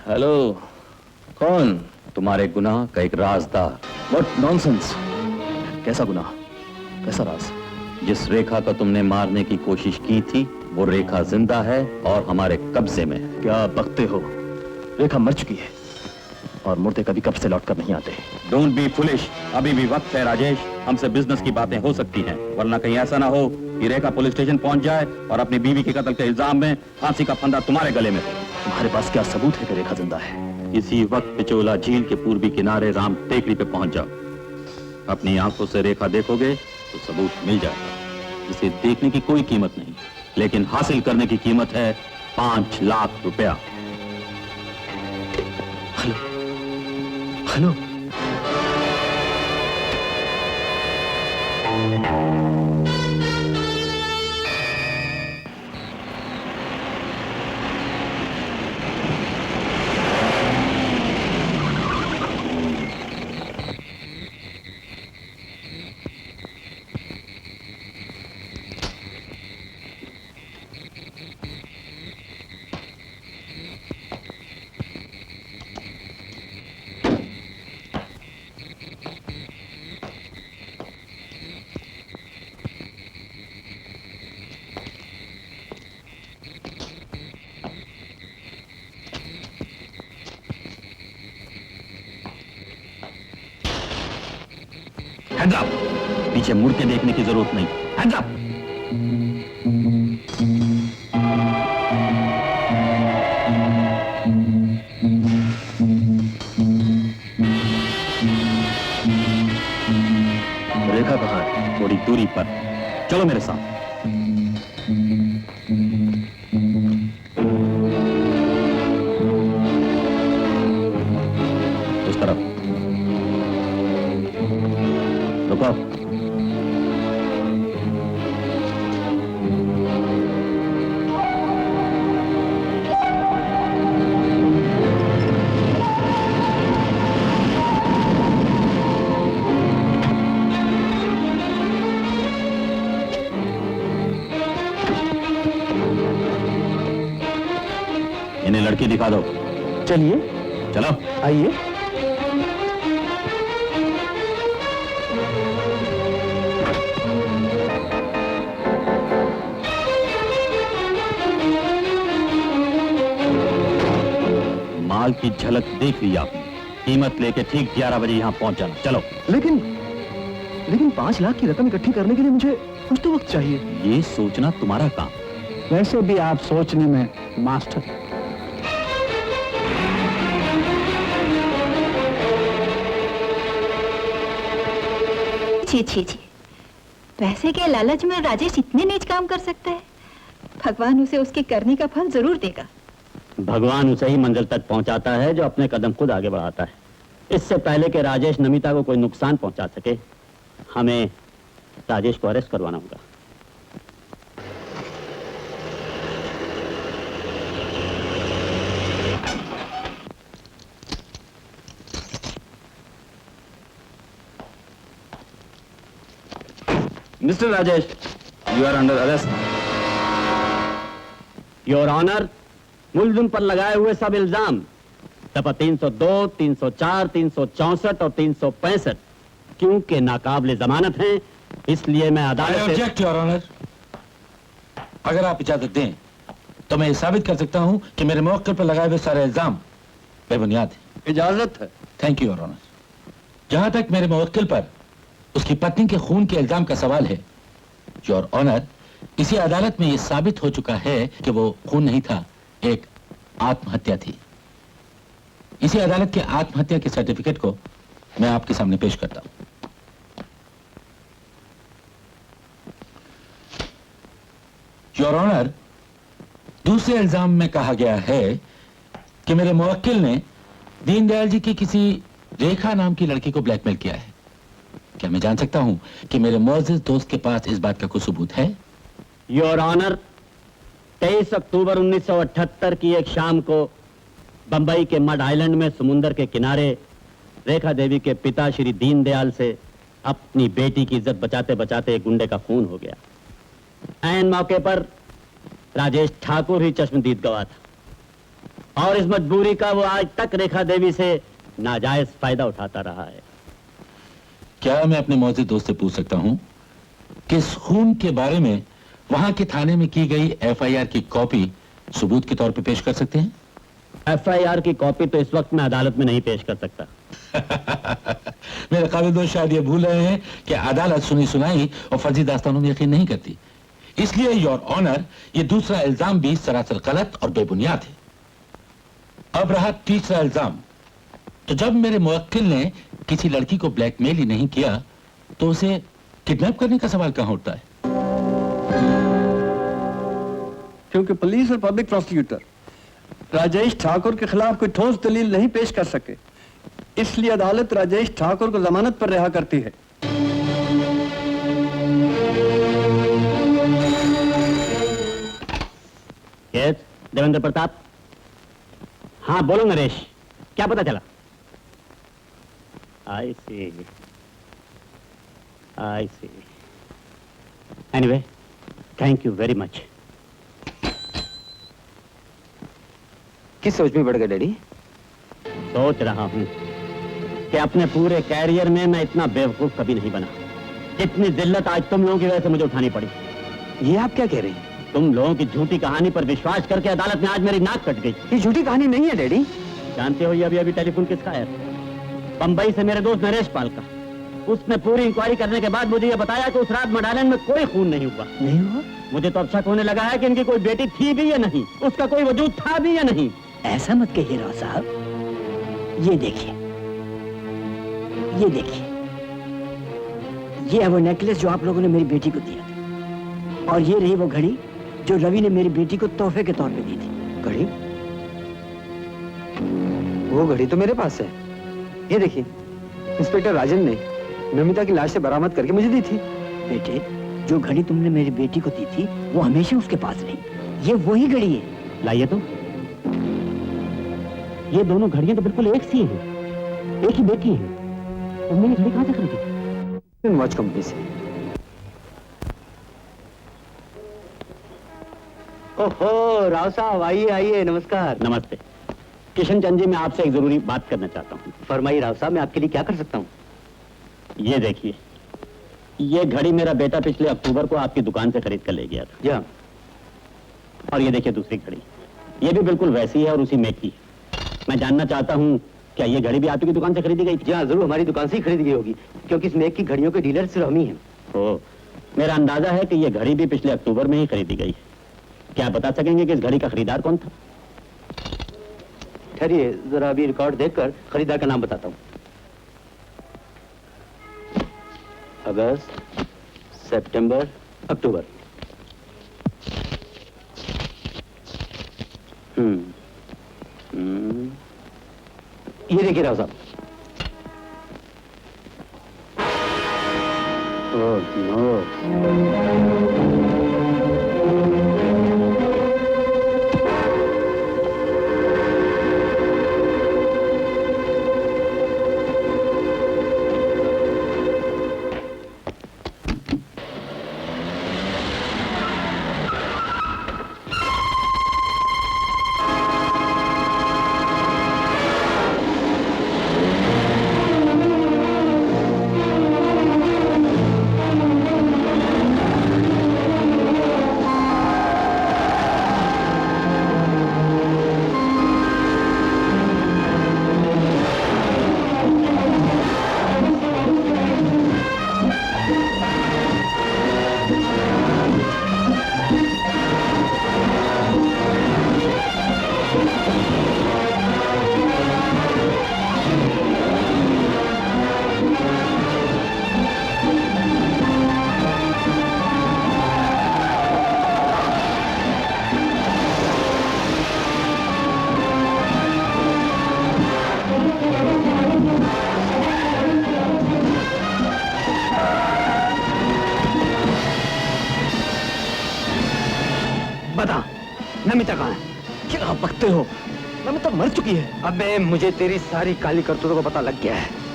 Hello, कौन? तुम्हारे गुनाह का एक राजदार। What nonsense! कैसा गुनाह, कैसा राज? जिस रेखा को तुमने मारने की कोशिश की थी वो रेखा जिंदा है और हमारे कब्जे में है। क्या बकते हो? रेखा मर चुकी है और मुर्दे कभी कब्र से लौटकर नहीं आते। डोंट बी फुलिश, अभी भी वक्त है राजेश। हमसे बिजनेस की बातें हो सकती हैं, वरना कहीं ऐसा ना हो कि रेखा पुलिस स्टेशन पहुंच जाए और अपनी बीवी के कत्ल के इल्जाम में फांसी का फंदा तुम्हारे गले में हो। तुम्हारे पास क्या सबूत है कि रेखा जिंदा है? इसी वक्त पिचोला झील के पूर्वी किनारे राम टेकरी पे पहुंच जाओ। अपनी आंखों से रेखा देखोगे तो सबूत मिल जाएगा। इसे देखने की कोई कीमत नहीं, लेकिन हासिल करने की कीमत है 5 लाख रुपया। Hello, hello. Hands up. पीछे मुड़ के देखने की जरूरत नहीं। Hands up. रेखा कहाँ है? थोड़ी दूरी पर। चलो मेरे साथ। उस तरफ रुको। इन्हें लड़की दिखा दो। चलिए, चलो आइए। माल की झलक देख ली आपने। कीमत लेके ठीक 11 बजे यहाँ पहुंच जाना। चलो। लेकिन 5 लाख की रकम इकट्ठी करने के लिए मुझे कुछ तो वक्त चाहिए। ये सोचना तुम्हारा काम। वैसे भी आप सोचने में मास्टर। छी छी छी, पैसे के लालच में राजेश इतने नीच काम कर सकता है। भगवान उसे उसके करने का फल जरूर देगा। भगवान उसे ही मंजिल तक पहुंचाता है जो अपने कदम खुद आगे बढ़ाता है। इससे पहले कि राजेश नमिता को कोई नुकसान पहुंचा सके, हमें राजेश को अरेस्ट करवाना होगा। Mister Rajesh, you are under arrest. Your honour, मुलजिम पर लगाए हुए सब इल्जाम दफा 302, 304, 364 और 365 क्योंकि नाकाबिले जमानत हैं, इसलिए मैं अदालत से ऑब्जेक्ट योर ऑनर। अगर आप इजाजत दें तो मैं ये साबित कर सकता हूं कि मेरे मौके पर लगाए हुए सारे इल्जाम बेबुनियाद हैं। इजाजत है। Thank you your honour. जहां तक मेरे मुवक्किल पर उसकी पत्नी के खून के इल्जाम का सवाल है, योर ऑनर, इसी अदालत में यह साबित हो चुका है कि वो खून नहीं था, एक आत्महत्या थी। इसी अदालत के आत्महत्या के सर्टिफिकेट को मैं आपके सामने पेश करता हूं। योर ऑनर, दूसरे इल्जाम में कहा गया है कि मेरे मुवक्किल ने दीनदयाल जी की किसी रेखा नाम की लड़की को ब्लैकमेल किया है। क्या मैं जान सकता हूं कि मेरे मुअज़्ज़िज़ दोस्त के पास इस बात का कोई सबूत है? योर ऑनर, 23 अक्टूबर 1978 की एक शाम को बंबई के मड आइलैंड में समुंदर के किनारे रेखा देवी के पिता श्री दीनदयाल से अपनी बेटी की इज्जत बचाते बचाते एक गुंडे का खून हो गया। ऐन मौके पर राजेश ठाकुर ही चश्मदीद गवाह था। और इस मजबूरी का वो आज तक रेखा देवी से नाजायज फायदा उठाता रहा है। क्या मैं अपने मौजूद दोस्त से पूछ सकता हूं कि इस खून के बारे में वहां के थाने में की गई एफआईआर की कॉपी सबूत के तौर पे पेश कर सकते हैं? एफआईआर की कॉपी तो इस वक्त मैं अदालत में नहीं पेश कर सकता। मेरे काबिल दोस्त शायद ये भूल रहे हैं कि अदालत सुनी सुनाई और फर्जी दास्तानों में यकीन नहीं करती। इसलिए योर ऑनर, ये दूसरा इल्जाम भी सरासर गलत और बेबुनियाद है। अब रहा तीसरा इल्जाम, तो जब मेरे मुवक्किल ने किसी लड़की को ब्लैकमेल ही नहीं किया तो उसे किडनैप करने का सवाल कहां उठता है? क्योंकि पुलिस और पब्लिक प्रोसिक्यूटर राजेश ठाकुर के खिलाफ कोई ठोस दलील नहीं पेश कर सके, इसलिए अदालत राजेश ठाकुर को जमानत पर रिहा करती है। यस, देवेंद्र प्रताप। हाँ बोलो नरेश, क्या पता चला? I see, I see. Anyway, thank you very much. किस सोच में बढ़ गए डैडी? सोच रहा हूं कि अपने पूरे कैरियर में मैं इतना बेवकूफ कभी नहीं बना। जितनी जिल्लत आज तुम लोगों की वजह से मुझे उठानी पड़ी। ये आप क्या कह रहे हैं? तुम लोगों की झूठी कहानी पर विश्वास करके अदालत में आज मेरी नाक कट गई। ये झूठी कहानी नहीं है डैडी। जानते हो ये अभी अभी टेलीफोन किसका है? बंबई से मेरे दोस्त नरेश पाल का। उसने पूरी इंक्वायरी करने के बाद मुझे ये बताया कि उस रात मड आइलैंड में कोई खून नहीं हुआ। नहीं हुआ? मुझे तो अब शक होने लगा है कि इनकी कोई बेटी थी भी या नहीं, उसका कोई वजूद था भी या नहीं। ऐसा मत कहिए राव साहब। ये देखिए, ये देखिए, ये है वो नेकलेस जो आप लोगों ने मेरी बेटी को दिया था, और ये रही वो घड़ी जो रवि ने मेरी बेटी को तोहफे के तौर पे दी थी। घड़ी? वो घड़ी तो मेरे पास है। ये देखिए, इंस्पेक्टर राजन ने नमिता की लाश से बरामद करके मुझे दी थी। बेटे, जो घड़ी तुमने मेरी बेटी को दी थी वो हमेशा उसके पास रही। ये वही घड़ी है। लाइए तो। ये दोनों घड़ियां तो बिल्कुल एक सी हैं, एक ही बेटी हैं। तुमने ये घड़ी कहां से खरीदी? वॉच कंपनी से। ओहो राव साहब, आइए आइए, नमस्कार। नमस्ते। किशन चंद जी, मैं आपसे एक जरूरी बात करना चाहता हूँ। फरमाइए राव साहब, मैं आपके लिए क्या कर सकता हूँ? ये देखिए, ये घड़ी मेरा बेटा पिछले अक्टूबर को आपकी दुकान से खरीद कर ले गया था। जी हाँ। और ये देखिए दूसरी घड़ी, ये भी बिल्कुल वैसी है और उसी मेक की है। मैं जानना चाहता हूँ, क्या ये घड़ी भी आपकी दुकान से खरीदी गई थी? जी हाँ, जरूर हमारी दुकान से ही खरीदी गई होगी, क्योंकि इस मेक की घड़ियों के डीलर सिर्फ हम ही हैं। ओ, मेरा अंदाजा है कि ये घड़ी भी पिछले अक्टूबर में ही खरीदी गई है। क्या बता सकेंगे कि इस घड़ी का खरीदार कौन था? ठहरिए, जरा अभी रिकॉर्ड देखकर खरीदार का नाम बताता हूँ। अगस्त, सितंबर, अक्टूबर। ये देखिए राव साहब। Oh no. बता, नमिता कहाँ है? क्या बकते हो? नमिता मर चुकी है। अबे, मुझे तेरी सारी काली करतूतों का पता लग गया है।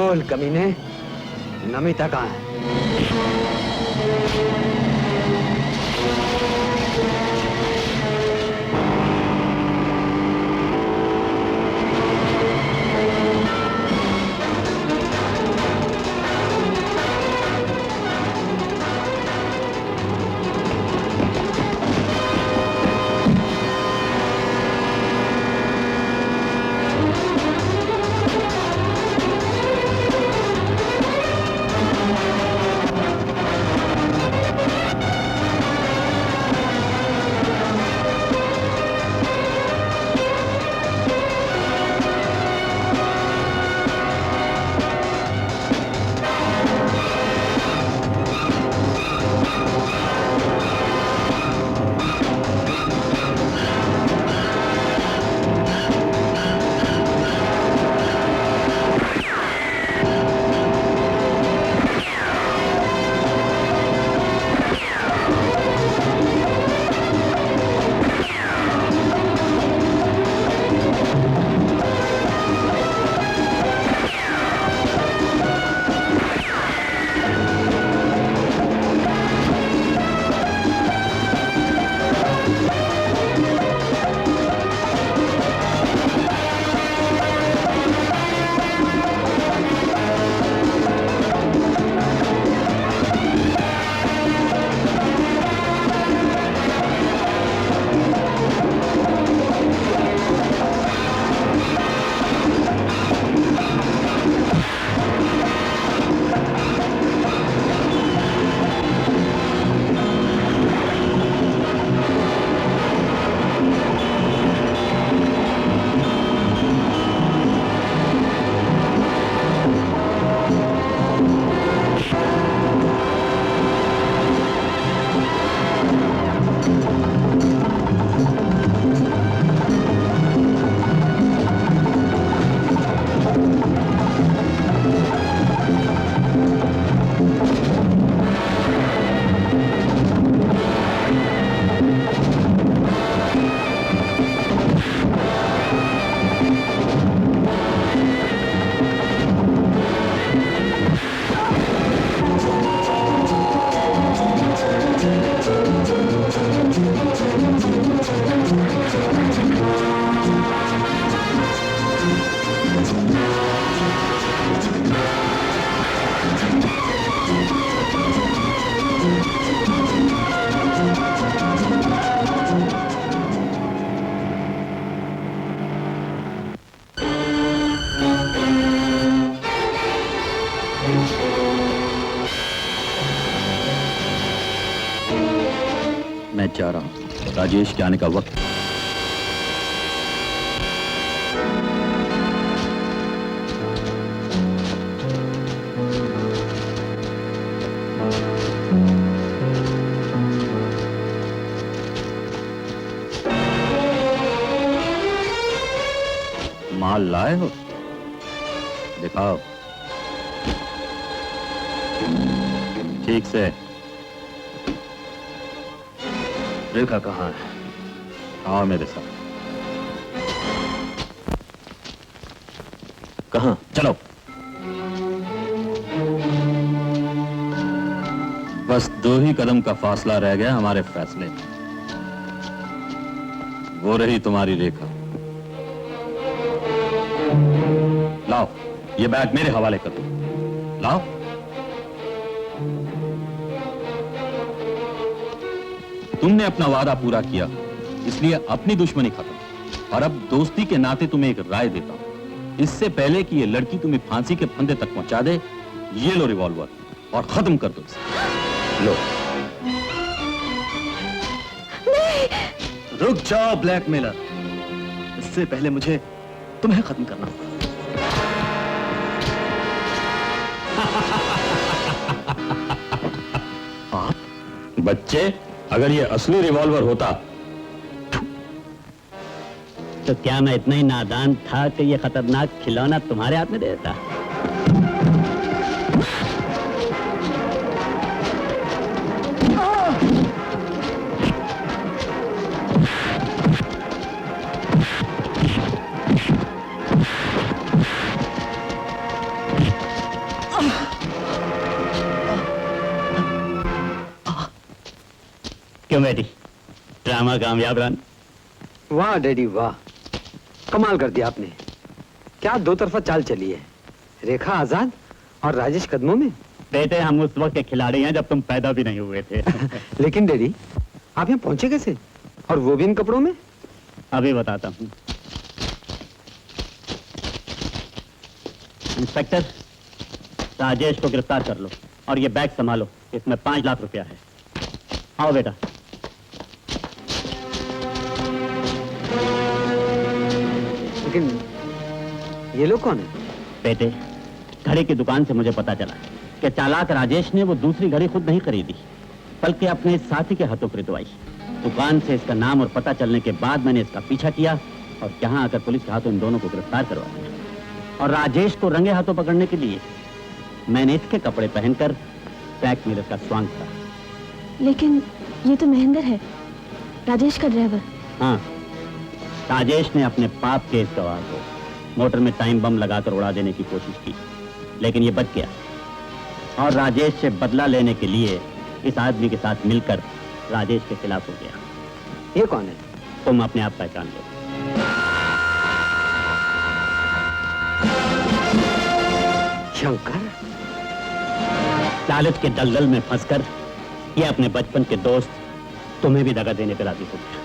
बोल कमीने, नमिता कहाँ है? मैं जा रहा हूं। राजेश के आने का वक्त। माल लाए हो? दिखाओ। ठीक से। रेखा कहाँ है? आओ मेरे साथ। कहाँ? चलो। बस 2 ही कदम का फासला रह गया हमारे फैसले में। वो रही तुम्हारी रेखा। लाओ, ये बैग मेरे हवाले कर दो। लाओ। तुमने अपना वादा पूरा किया, इसलिए अपनी दुश्मनी खत्म। और अब दोस्ती के नाते तुम्हें एक राय देता हूं। इससे पहले कि ये लड़की तुम्हें फांसी के फंदे तक पहुंचा दे, ये लो रिवॉल्वर और खत्म कर दो इसे। लो। रुक जाओ ब्लैकमेलर, इससे पहले मुझे तुम्हें खत्म करना होगा। बच्चे, अगर ये असली रिवॉल्वर होता तो क्या मैं इतना ही नादान था कि ये खतरनाक खिलौना तुम्हारे हाथ में दे देता? क्यों बेटी, ड्रामा कामयाब रहा? वाह डैडी वाह, कमाल कर दिया आपने। क्या दो तरफा चाल चली है, रेखा आजाद और राजेश कदमों में। बेटे, हम उस वक्त के खिलाड़ी हैं जब तुम पैदा भी नहीं हुए थे। लेकिन डैडी, आप यहाँ पहुंचे कैसे, और वो भी इन कपड़ों में? अभी बताता हूँ। इंस्पेक्टर, राजेश को गिरफ्तार कर लो और ये बैग संभालो, इसमें 5 लाख रुपया है। आओ बेटा। लेकिन ये लोग कौन है? बेटे, घड़ी की दुकान से मुझे पता चला कि चालाक राजेश ने वो दूसरी घड़ी खुद नहीं खरीदी, बल्कि अपने साथी के हाथों खरीदवाई। दुकान से इसका नाम और पता चलने के बाद मैंने इसका पीछा किया और यहाँ आकर पुलिस के हाथों इन दोनों को गिरफ्तार करवा दिया। और राजेश को रंगे हाथों पकड़ने के लिए मैंने इसके कपड़े पहनकर ब्लैकमेलर का स्वांग था। लेकिन ये तो महेंद्र है, राजेश का ड्राइवर। हाँ, राजेश ने अपने पाप के इस गवाह को मोटर में टाइम बम लगाकर उड़ा देने की कोशिश की, लेकिन ये बच गया और राजेश से बदला लेने के लिए इस आदमी के साथ मिलकर राजेश के खिलाफ हो गया। ये कौन है? तुम अपने आप पहचान लो। शंकर। लालच के दलदल में फंसकर ये अपने बचपन के दोस्त तुम्हें भी दगा देने पर राजी हो गया।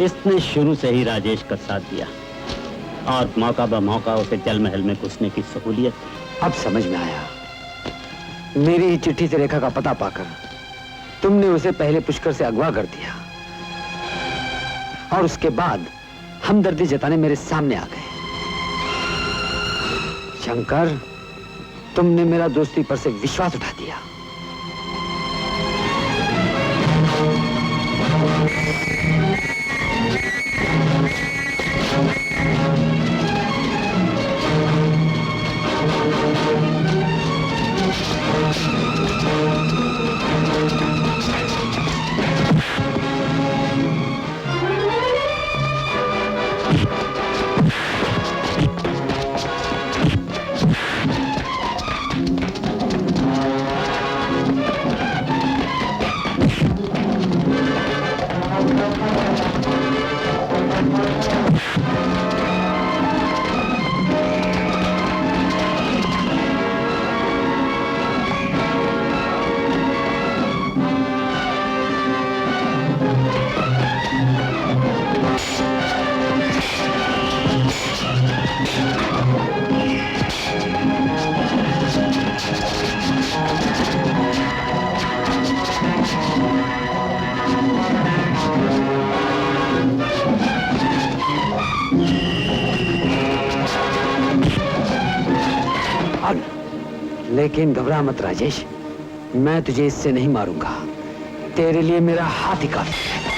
इसने शुरू से ही राजेश का साथ दिया और मौका ब मौका उसे जल महल में घुसने की सहूलियत दी। अब समझ में आया, मेरी ही चिट्ठी से रेखा का पता पाकर तुमने उसे पहले पुष्कर से अगवा कर दिया और उसके बाद हमदर्दी जताने मेरे सामने आ गए। शंकर, तुमने मेरा दोस्ती पर से विश्वास उठा दिया। लेकिन घबरा मत राजेश, मैं तुझे इससे नहीं मारूंगा। तेरे लिए मेरा हाथ ही काफी है।